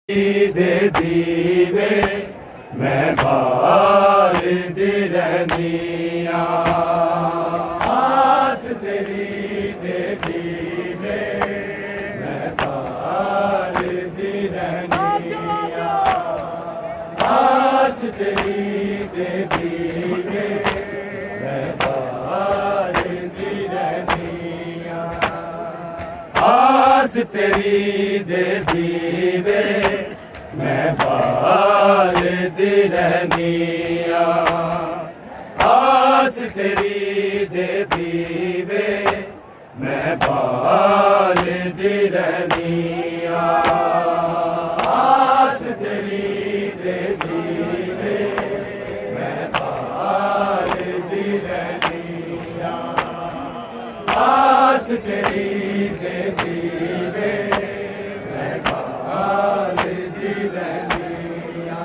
दे दीवे मैं बाल दी रहनिया आस तेरी दे दीवे मैं बाल दी रहनिया आस तेरी दे दीवे मैं बाल दी रहनिया आस तेरी दे दीवे मैं बाल दी रहनिया आस तेरी दे दीवे मैं बाल दी रहनिया आस तेरी दे दीवे मैं बाल दी रहनिया आस तेरी दे दीवे मैं बाल दी रहनिया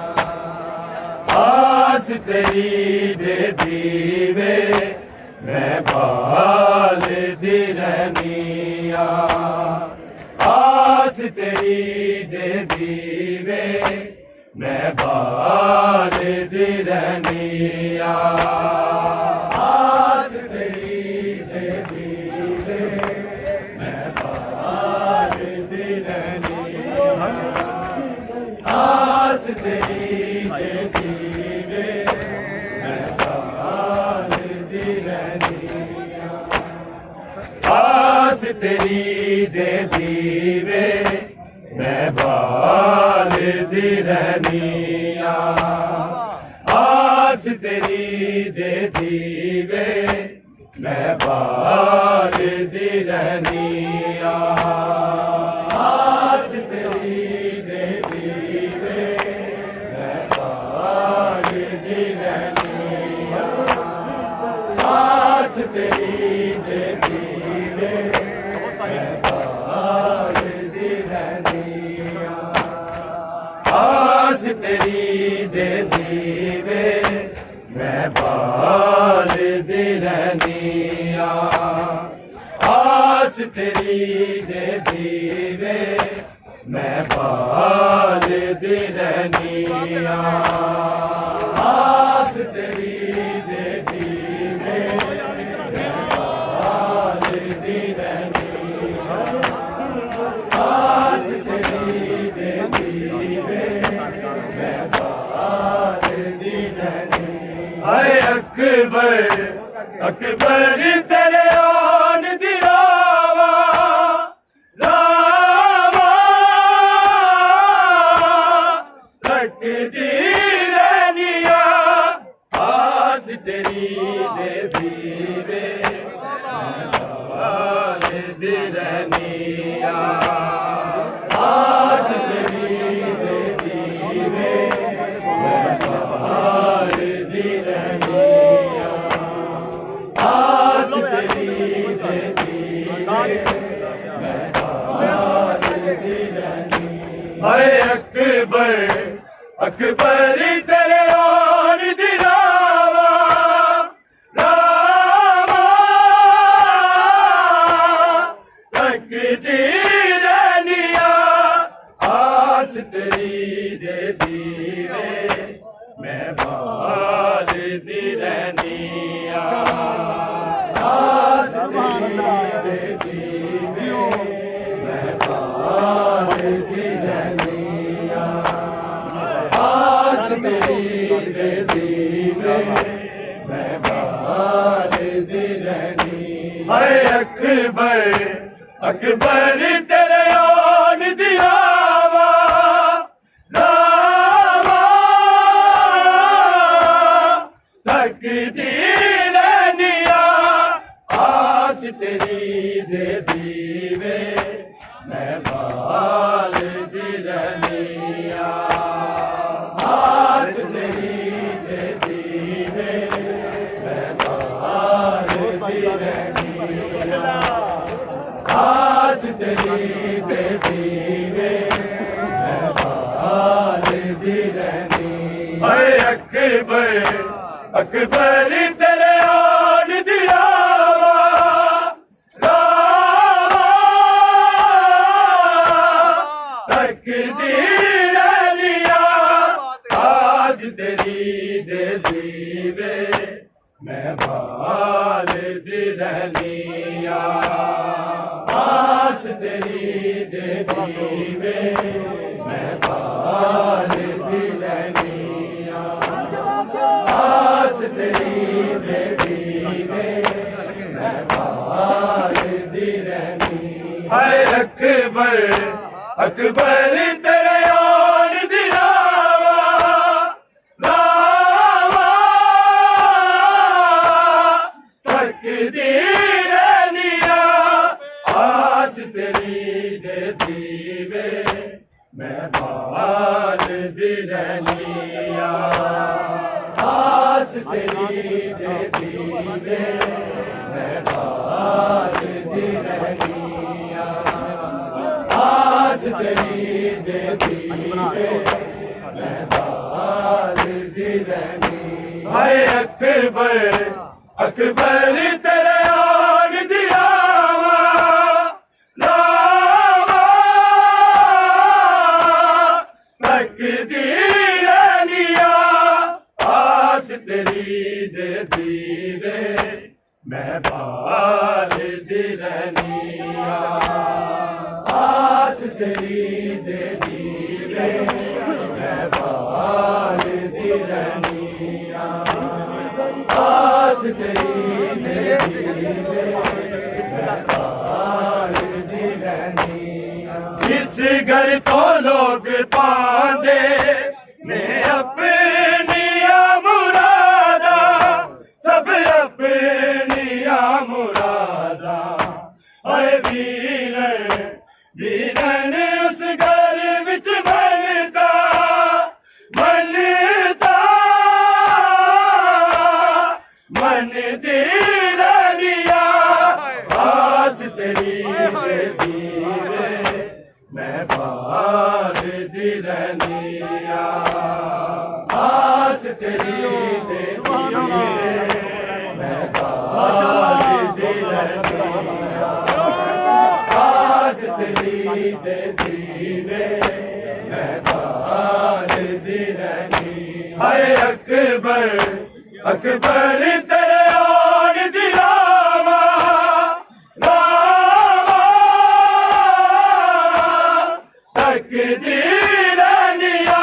आस तेरी दे दीवे मैं बाल दी रहनिया आस तेरी दे दीवे मैं बाल दी रहनिया आस तेरी दे दीवे मैं बाल दी रहनिया आस तेरी दे दीवे मैं बाल दी रहनिया आस तेरी दे दीवे मैं बाल दी रहनिया आस तेरी दे दीवे मैं बाल दी रहनिया आस तेरी दे दीवे मैं बाल दी रहनिया आस तेरी दे दीवे मैं बाल दी रहनिया आस तेरी दे दीवे मैं बाल दी रहनिया आस तेरी दे दीवे मैं बाल दी रहनिया आस तेरी दे दीवे मैं बाल दी रहनिया आस तेरी दे दीवे मैं बाल दी रहनिया हाय अकबर अकबर तेरे आन दी रावा रावा तकदी रहनिया आस तेरी दे दीवे मैं बाल दी रहनिया आस तेरी दे दीवे मैं बाल दी रहनिया आस तेरी दे दीवे मैं बाल दी रहनिया हाय अकबर अकबर तेरे आन दी रावा रावा तकदी रहनिया आस तेरी दे दीवे मैं बाल दी रहनिया आस तेरी दे दीवे मैं बाल दी रहनिया आस तेरी दे दीवे मैं बाल दी रहनिया हाय अकबर अकबर तेरे आन दी रावा रावा तकदी रहनिया आस तेरी दे दीवे मैं बाल दी रहनिया आस तेरी दे दीवे मैं बाल दी रहनिया आस तेरी दे दीवे मैं बाल दी रहनिया हाय अकबर अकबर तेरे आन दी रावा रावा तकदीर आस तेरी दे दीवे मैं बाल दी रहनिया आस तेरी दे दीवे मैं बाल दी रहनिया हाय अकबर अकबर तेरे ओन दी रावा रावा तकदीर निया आस तेरी दे दीवे मैं बाल दी रहनिया आस तेरी दे दीवे मैं बाल दी रहनिया आस तेरी दे दीवे मैं बाल दी रहनिया हाय अकबर अकबर तेरे ओन दी रावा रावा तकदीर निया आस तेरी दे दीवे मैं बाल दी रहनिया आस तेरी दे दीवे मैं बाल दी रहनिया आस तेरी दे दीवे मैं बाल दी रहनिया जिस घर तो लोग पांदे मैं अपनिया मुरादा सब अपनिया मुरादा हाय वीरन वीरन उस घर विच मनता मनता मन दी रहनिया आस तेरी दे दीवे मैं बाल दी रहनिया आस तेरी दे दीवे मैं बाल दी रहनिया आस तेरी दे दीवे मैं बाल दी रहनिया हाय अकबर अकबर तेरे ओन दी रावा रावा तकदीर निया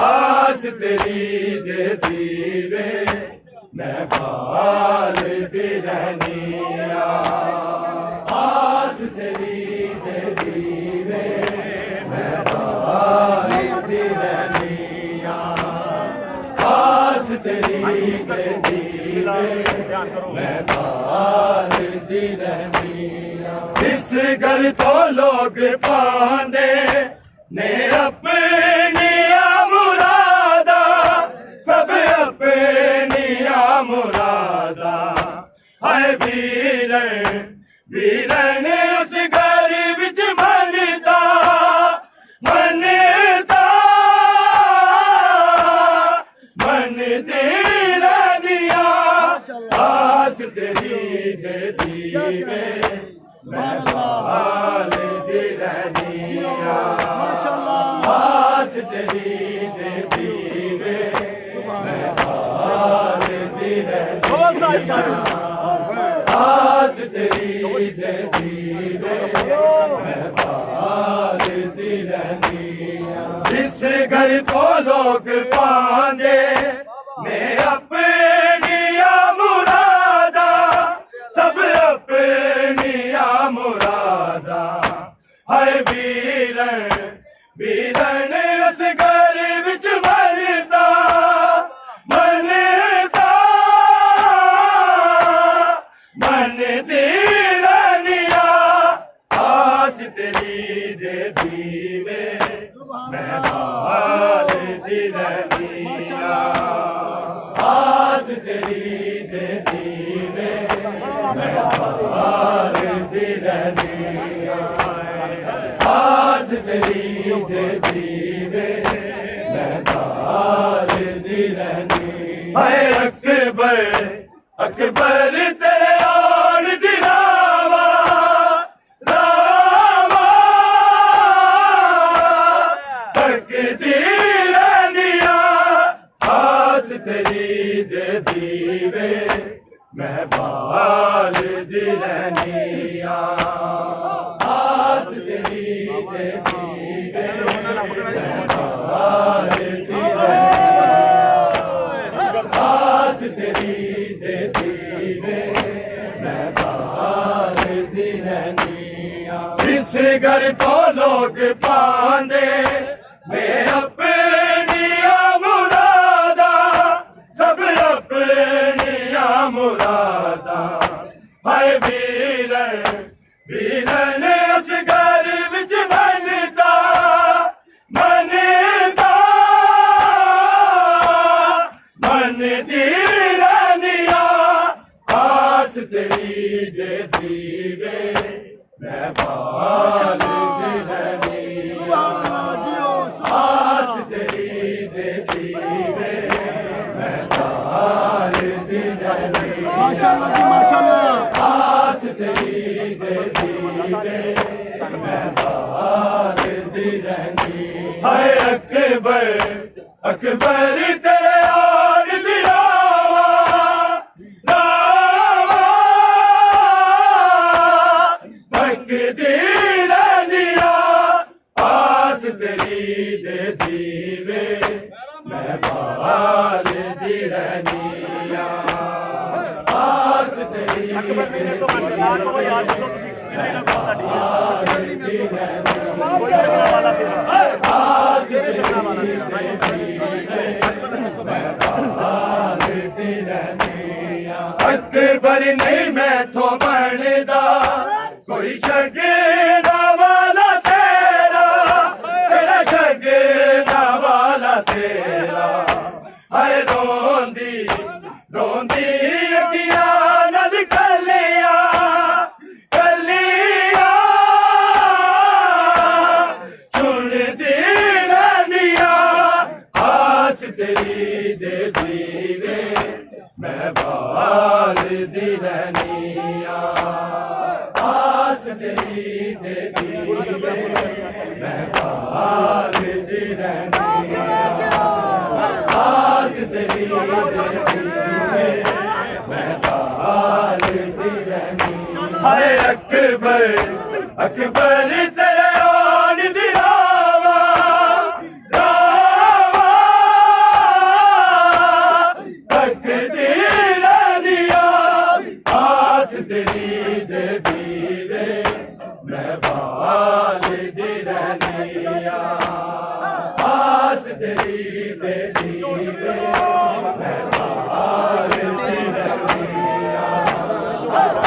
आस तेरी दे दीवे मैं बाल दी रहनिया आस तेरी दे दीवे मैं बाल दी रहनिया आस तेरी दे दीवे मैं बाल दी रहनिया इस घर तो लोग पांदे ने अपनिया मुरादा सब अपनिया मुरादा हाय वीरन वीरन उस घर विच मनता मनता मन दी रहनिया आस तेरी दे दीवे मैं बाल दी रहनिया आस तेरी दे दीवे मैं बाल दी रहनिया आस तेरी दे दीवे मैं बाल दी रहनिया जिस घर को लोग पांदे मैं अपनिया मुरादा सब अपनिया मुरादा हाय वीरन वीरन उस घर विच मनता मनता मन दी रहनिया आस तेरी दे दीवे मैं बाल दी रहनिया आस तेरी दे दीवे मैं बाल दी रहनिया आस तेरी दे दीवे मैं बाल दी रहनिया हाय अकबर अकबर तेरे ओन दी रावा रावा तकदीर निया आस तेरी दे दीवे मैं बाल दी रहनिया आस तेरी दे दीवे मैं बाल दी रहनिया आस तेरी दे दीवे मैं बाल दी रहनिया इस घर तो लोग पांदे मैं अपनिया मुरादा सब अपनिया मुरादा हाय वीरन वीरन इस घर विच बनता बनता मन दी रहनिया आस तेरी दे दीवे मैं बाल दी रहनिया आस तेरी दे दीवे मैं बाल दी रहनिया माशाअल्लाह जी माशाअल्लाह आस तेरी दे दीवे मैं बाल दी रहनिया हाय अकबर अकबर तेरे यार दी रावा रावा तकदी रहनिया आस तेरी दे दीवे मैं बाल दी रहनिया आस तेरी अकबर नहीं मैं तो बनदा कोई शगना वाला सेरा तेरा शगना वाला सेरा हाय रोंदी रोंदी अखियां नल कलिया कलिया चुनदी रहनिया आस तेरी दे दीवे मैं बाल दी रहनिया आस तेरी दे दीवे मैं बाल दी रहनिया आस तेरी दे दीवे मैं बाल दी रहनिया हाय अकबर अकबर तेरे यार दी रावा रावा तकदी रहनिया आस तेरी दे दीवे मैं बाल दी रहनिया आस तेरी दे दीवे मैं बाल दी रहनिया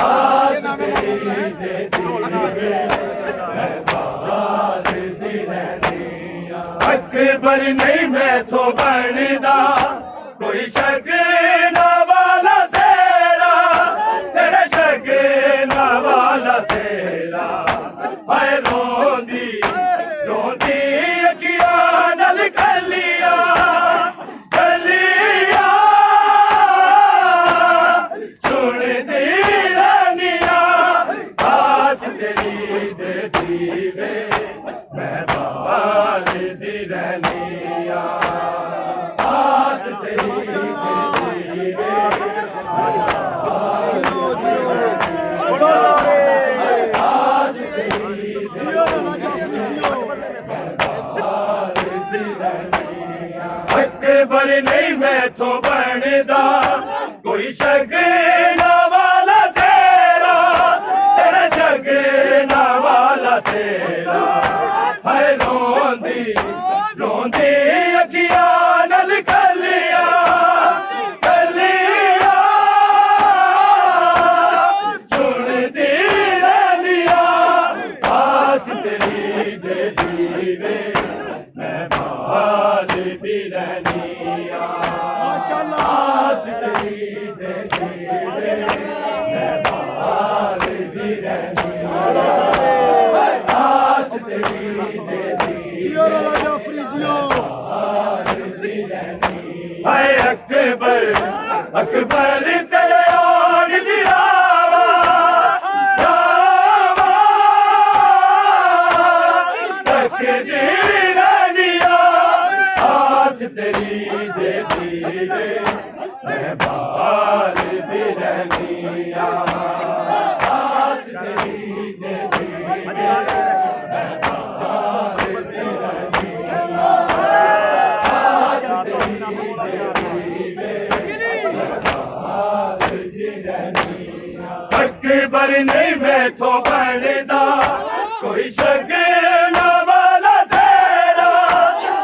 आस तेरी दे दीवे मैं बाल दी रहनिया अकबर नहीं मैं तो बनदा कोई शगना वाला सेरा तेरे शगना वाला सेरा हाय रोंदी रोंदी अखियां नल कलिया कलिया चुनदी रहनिया आस तेरी दे दीवे मैं बाल दी रहनिया आस तेरी दे दीवे मैं बाल दी रहनिया आस तेरी दे अकबर नहीं मैं तो बनदा कोई शगना वाला सेरा तेरा शगना वाला सेरा हाय रोंदी रोंदी अखियां नल कलिया कलिया चुनदी रहनिया आस तेरी दे दीवे मैं बाल दी रहनिया माशाअल्लाह आस तेरी दे दीवे मैं बाल दी रहनिया आस तेरी दे दीवे जियो राजा जाफरी जियो हाय अकबर अकबर तेरे यार दी रावा रावा तकदी रहनिया आस तेरी दे दीवे मैं बाल दी रहनिया अकबर नहीं मैं तो बनदा कोई शगना वाला सेरा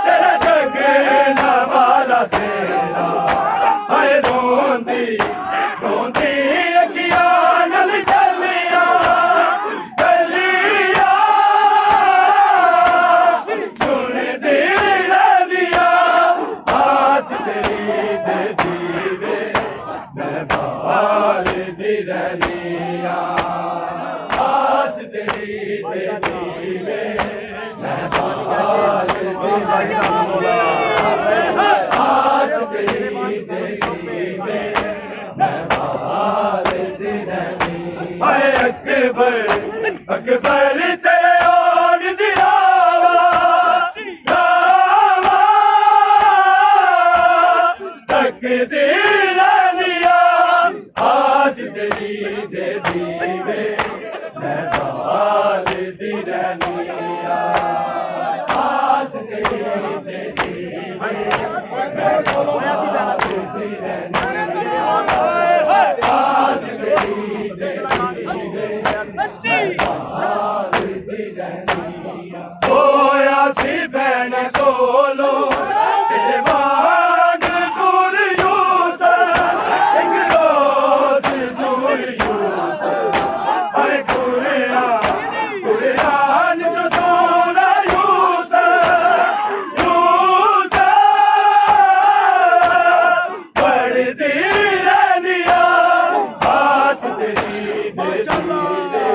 तेरा शगना वाला सेरा हाय रोंदी रोंदी अखियां नल गलियां गलियां सुनदी रहियां आस तेरी दे दीवे मैं बाल दी रहियां आस तेरी दे दीवे मैं बाल दी रहियां आस तेरी दे दीवे मैं बाल दी रहियां हाय अकबर अकबर तेरे ओन दी रावा रावा तकदीर लिया आस तेरी दे दीवे मैं बाल दी रहिया आस तेरी दे दीवे मैं बाल दी रहिया आस तेरी दे दीवे होया सी भैन कोलो तेरे वांग दूर यूसुफ एक रोज दूर यूसुफ अरे कुरान जो सोना यूसुफ यूसुफ पढ़दी रहनिया आस तेरी दे दीवे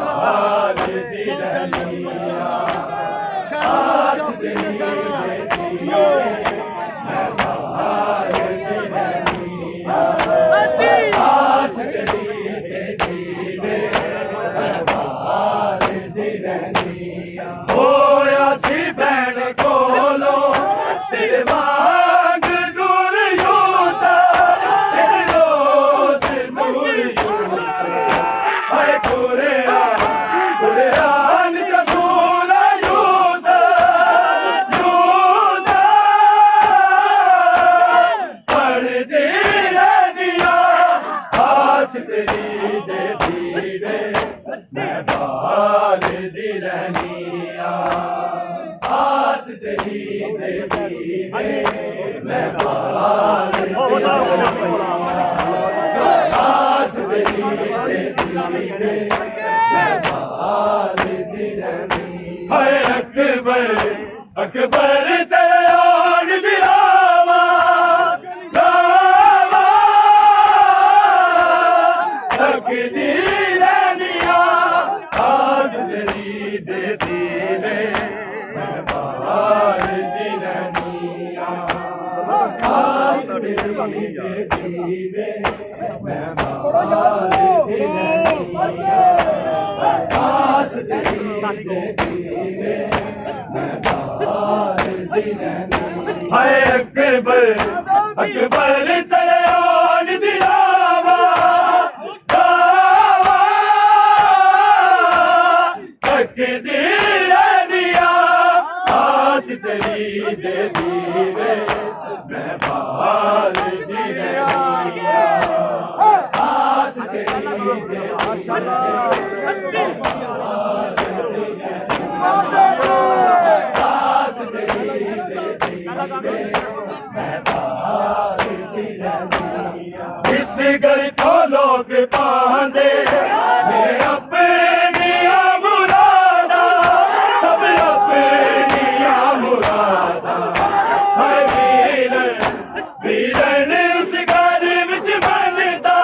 बाल दी रहिया आस तेरी दे दीवे मैं बाल दी रहिया आस तेरी दे दीवे मैं बाल दी रहिया होया सी भैन कोलो तेरे वांग दूर यूसुफ एक रोज दूर यूसुफ हाय कुरान जो सोना यूसुफ यूसुफ पढ़दी रहिया आस तेरी दे दीवे मैं बाल दी रहिया आस तेरी दे दीवे मैं बाल दी रहिया आस तेरी दे दीवे मैं बाल दी रहिया हाय अकबर अकबर तेरे ओन दी रावा रावा तकदीर लिया आस तेरी दे दीवे मैं बाल दी रहिया आस तेरी दे दीवे मैं बाल दी रहिया आस तेरी दे दीवे मैं बाल दी रहिया हाय अकबर अकबर तेरे ओन दी रावा रावा तकदीर लिया आस तेरी दे दीवे मैं बाल दी रहिया आस तेरी दे आस तेरी दे दीवे मैं बाल दी रहिया जिस घर तो लोग पांदे मेरे अपनिया मुरादा सब अपनिया मुरादा हाय वीरन उस घर विच मनदा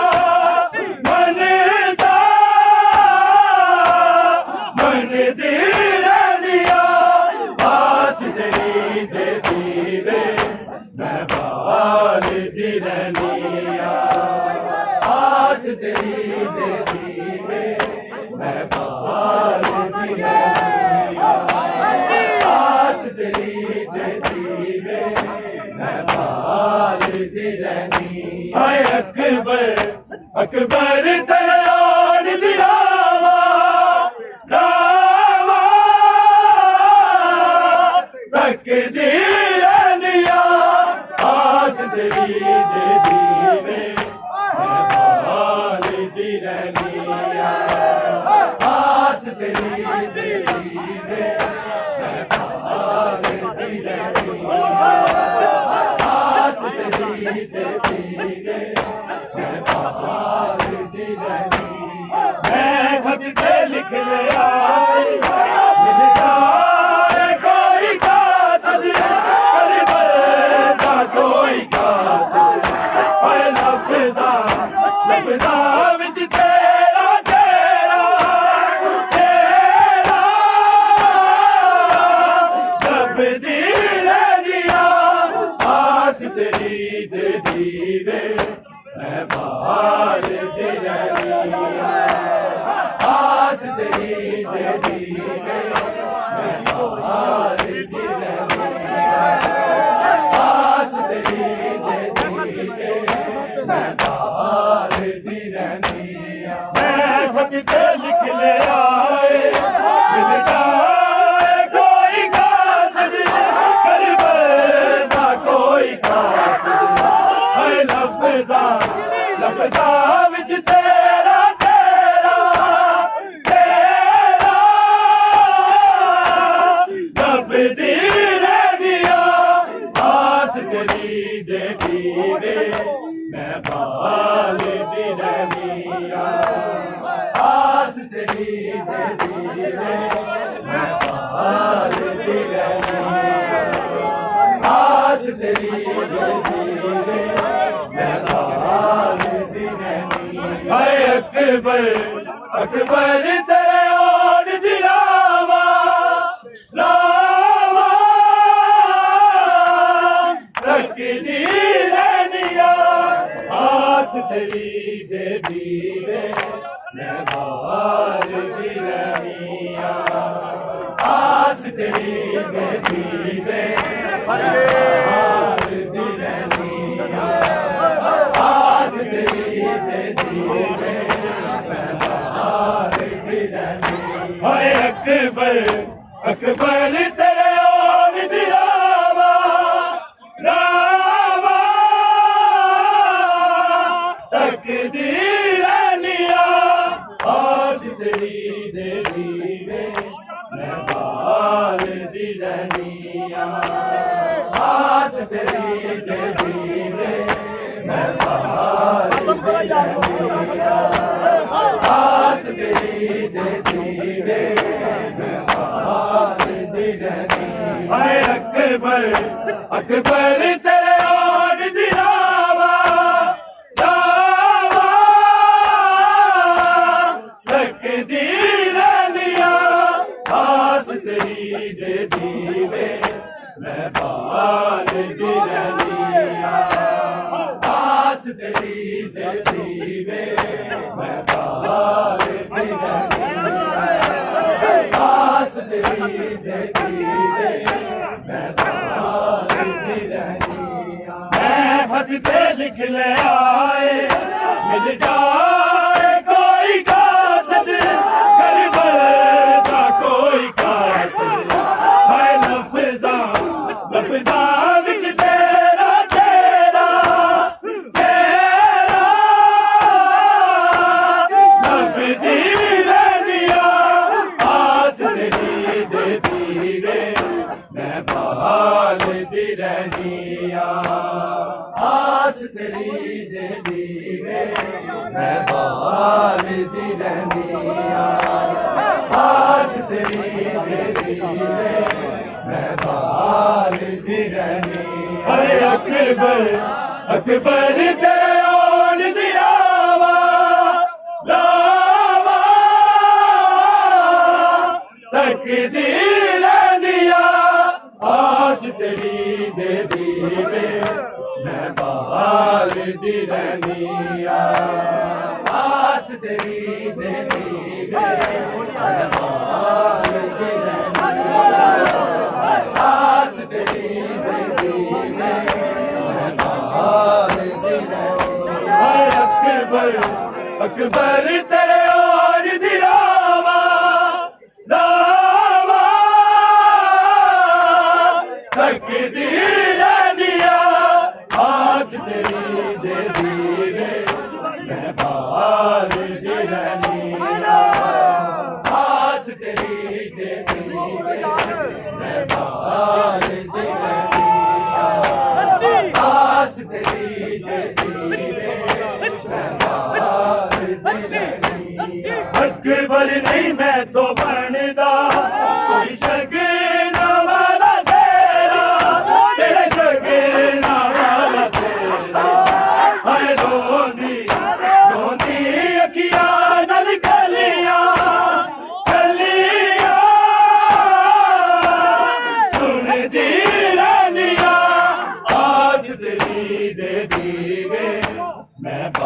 मनदा मनदी रहिया आस तेरी दे दीवे मैं बाल दी रहिया आस तेरी दे दीवे मैं बाल दी रहिया आस तेरी दे दीवे मैं बाल दी रहिया हाय अकबर अकबर तेरे ओन दी रावा रावा तकदीर लिया आस तेरी दे दीवे मैं बाल दी रहिया आस तेरी दे दीवे मैं बाल दी रहनी मैं खत पे लिख लिया मिल जाए कोई कासद करबल का कोई कासद हाय लफ्ज़ा लफ्ज़ा विच तेरा चेहरा चेहरा जब दी रहनिया आस तेरी दे दीवे मैं बाल दी रहनिया आस तेरी दे दीवे मैं बाल दी रहनिया आस तेरी दे दीवे मैं बाल दी रहनिया मैं खत पे लिख ले आए मिल जाए कोई कासद करबल का कोई कासद हाय लफ्ज़ा लफ्ज़ा विच तेरा चेहरा चेहरा जब दी रहनिया आस तेरी दे दीवे मैं बाल दी रहनिया आस तेरी दे दीवे मैं बाल दी रहनिया आस तेरी दे दीवे मैं बाल दी रहनिया हाय अकबर अकबर तेरे और दिलावा लावा तकदी रहनिया आस तेरी दे दीवे मैं बाल दी रहनिया आस तेरी दे दीवे मैं बाल दी रहनिया आस तेरी दे दीवे मैं बाल दी रहनिया हाय अकबर अकबर तेरे और दिलावा रावा तकदी रहनिया आस तेरी दे दीवे मैं बाल दी रहनिया आस तेरी दे दीवे मैं बाल दी रहनिया आस तेरी दे दीवे मैं बाल दी रहनिया हाय अकबर अकबर तेरे और दिलावा दावा तकदी रहनिया आस तेरी दे दीवे मैं बाल दी रहनिया आस तेरी दे दीवे मैं बाल दी रहनिया आस तेरी दे दीवे मैं बाल दी रहनिया मैं खत पे लिख ले आए मिल जाए कोई कासद करबल का कोई कासद हाय लफ्ज़ा लफ्ज़ा विच तेरा चेहरा चेहरा जब दी रहनिया आस तेरी दे दीवे मैं बाल दी रहनिया आस तेरी दे दीवे मैं बाल दी रहनिया आस तेरी दे दीवे मैं बाल दी रहनिया अरे अकबर अकबर तेरे और दिलावा लावा तकदी रहनिया आस तेरी दे दीवे मैं बाल दी रहनिया आस तेरी दे दीवे मैं बाल दी रहनिया आस तेरी दे दीवे मैं बाल दी रहनिया हाय अकबर अकबर तेरे और दिलावा लावा तकदी रहनिया आस तेरी दे दीवे मैं बाल दी रहनिया आस तेरी दे दीवे मैं बाल दी रहनिया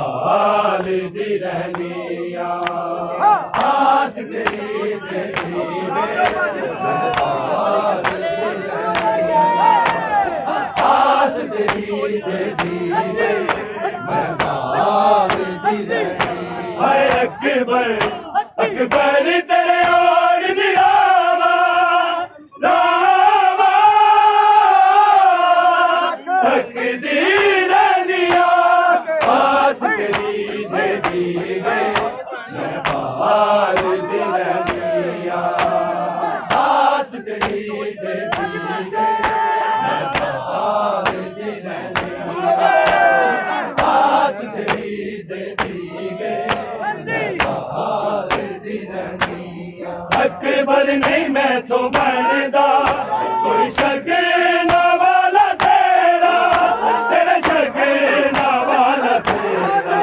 ਬਾਲ ਦੀ ਰਹਿਨੀ ਆ ਆਸ ਤੇਰੀ ਦੇ ਦੀਵੇ ਮੈਂ ਬਾਲ ਦੀ ਰਹਿਨੀ ਆ ਆਸ ਤੇਰੀ ਦੇ ਦੀਵੇ ਮੈਂ ਬਾਲ ਦੀ ਰਹਿਨੀ ਹਾਏ ਅਕਬਰ ਅਕਬਰ ਤੇਰੇ ਔਰ ਦੀ ਰਾਵਾ ਰਾਵਾ ਤਕਦੀਰ ਦੀਆਂ ਆਸ ਤੇਰੀ ਦੇ ਦੀਵੇ ਮੈਂ ਬਾਲ ਦੀ ਰਹਿਨੀ ਆ ਆਸ ਤੇਰੀ ਦੇ ਦੀਵੇ ਮੈਂ ਬਾਲ ਦੀ ਰਹਿਨੀ ਆ ਆਸ ਤੇਰੀ ਦੇ ਦੀਵੇ ਅਕਬਰ ਨਹੀਂ ਮੈਥੋਂ ਬਣਦਾ ਕੋਈ ਸ਼ਗਨਾ ਵਾਲਾ ਸੇਰਾ ਤੇਰੇ ਸ਼ਗਨਾ ਵਾਲਾ ਸੇਰਾ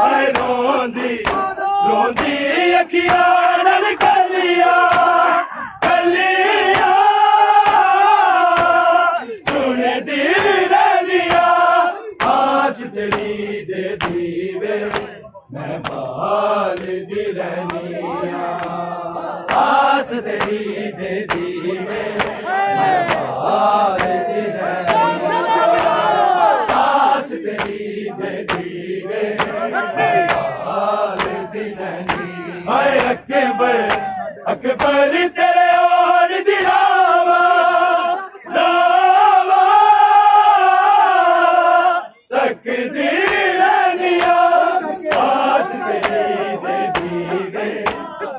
ਹਾਏ ਰੋਂਦੀ ਰੋਂਦੀ ਅੱਖੀਆਂ ਨਾਲ ਕਲੀਆਂ ਕਲੀਆਂ ਚੁਣਦੀ ਰਹਿਨੀਆਂ ਆਸ ਤੇਰੀ ਦੇ ਦੀਵੇ ਮੈਂ ਬਾਲ ਦੀ ਰਹਿਨੀ ਆ ਆਸ ਤੇਰੀ ਦੇ ਦੀਵੇ ਮੈਂ ਬਾਲ ਦੀ ਰਹਿਨੀ ਆ ਆਸ ਤੇਰੀ ਦੇ ਦੀਵੇ ਮੈਂ ਬਾਲ ਦੀ ਰਹਿਨੀ ਹਾਏ ਅਕਬਰ ਅਕਬਰ ਤੇਰੇ ਔਰ ਦੀ ਰਾਵਾ ਰਾਵਾ ਤਕਦੀਰ ਆਸ ਤੇਰੀ ਦੇ ਦੀਵੇ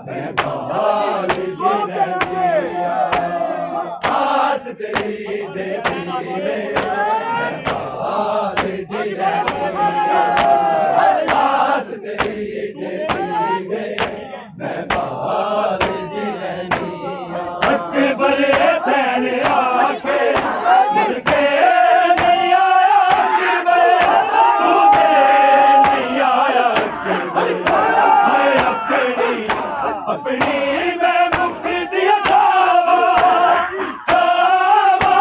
ਮੈਂ ਬਾਲ ਦੀ ਰਹਿਨੀ ਆ ਆਸ ਤੇਰੀ ਦੇ ਦੀਵੇ ਮੈਂ ਬਾਲ ਦੀ ਰਹਿਨੀ ਆ ਆਸ ਤੇਰੀ ਦੇ ਦੀਵੇ ਮੈਂ ਬਾਲ ਦੀ ਰਹਿਨੀ ਆ ਅਕਬਰ ਹਸੈਨ ਆਕੇ ਮੁੜ ਕੇ ਨਹੀਂ ਆਇਆ ਅਕਬਰ ਤੂੰ ਤੇ ਨਹੀਂ ਆਇਆ ਹਾਏ ਆਪਣੀ ਮੈਂ ਮੁਕਤੀ ਸਾਵਾ ਸਾਵਾ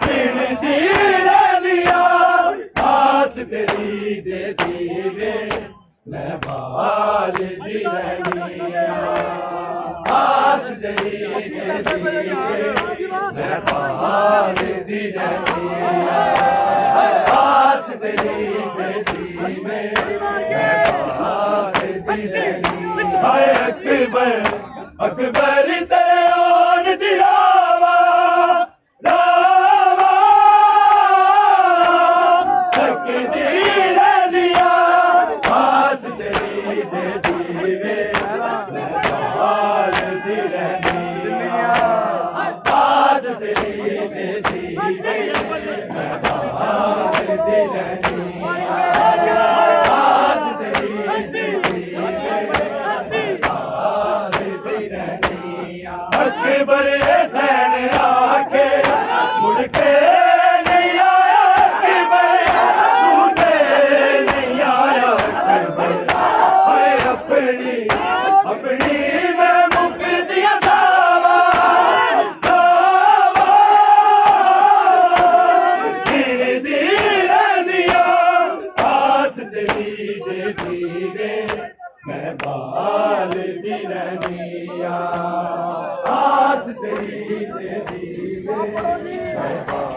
ਮਿਲਦੀ ਰਹਿਨੀਆਂ ਆਸ ਤੇਰੀ ਦੇ ਦੀਵੇ ਮੈਂ ਬਾਲ ਦੀ ਰਹਿਨੀ ਆ ਆਸ ਤੇਰੀ ਦੇ ਦੀਵੇ ਮੈਂ ਬਾਲ ਦੀ ਰਹਿਨੀ ਆ ਆਸ ਤੇਰੀ ਦੇ ਦੀਵੇ ਹਾਏ ਅਕਬਰ ਅਕਬਰ ਤੇਰੇ ਔਰ ਦੀ ਰਾਵਾ ਰਾਵਾ ਤਕਦੀਰ ਦੀਆਂ ਆਸ ਤੇਰੀ ਦੇ ਦੀਵੇ ਮੈਂ ਬਾਲ ਦੀ ਰਹਿਨੀ ਆ ਆਸ ਤੇਰੀ ਦੇ ਦੀਵੇ ਮੈਂ ਬਾਲ ਦੀ ਰਹਿਨੀ ਆਸ ਤੇਰੀ ਦੇ ਅਕਬਰ ਹਸੈਨ ਆਕੇ ਮੁੜ ਕੇ ਨਹੀਂ ਆਇਆ ਅਕਬਰ ਤੂੰ ਤੇ ਨਹੀਂ ਆਇਆ ਅਕਬਰ ਹਾਏ ਆਪਣੀ ਮੈਂ ਮੁਕਤੀ ਸਾਵਾ ਸਾਵਾ ਮਿਲਦੀ ਰਹਿਨੀਆਂ ਆਸ ਤੇਰੀ ਦੇ ਦੀਵੇ ਮੈਂ ਬਾਲ ਦੀ ਰਹਿਨੀ ਆ ਆਸ ਤੇਰੀ ਦੇ ਦੀਵੇ ਮੈਂ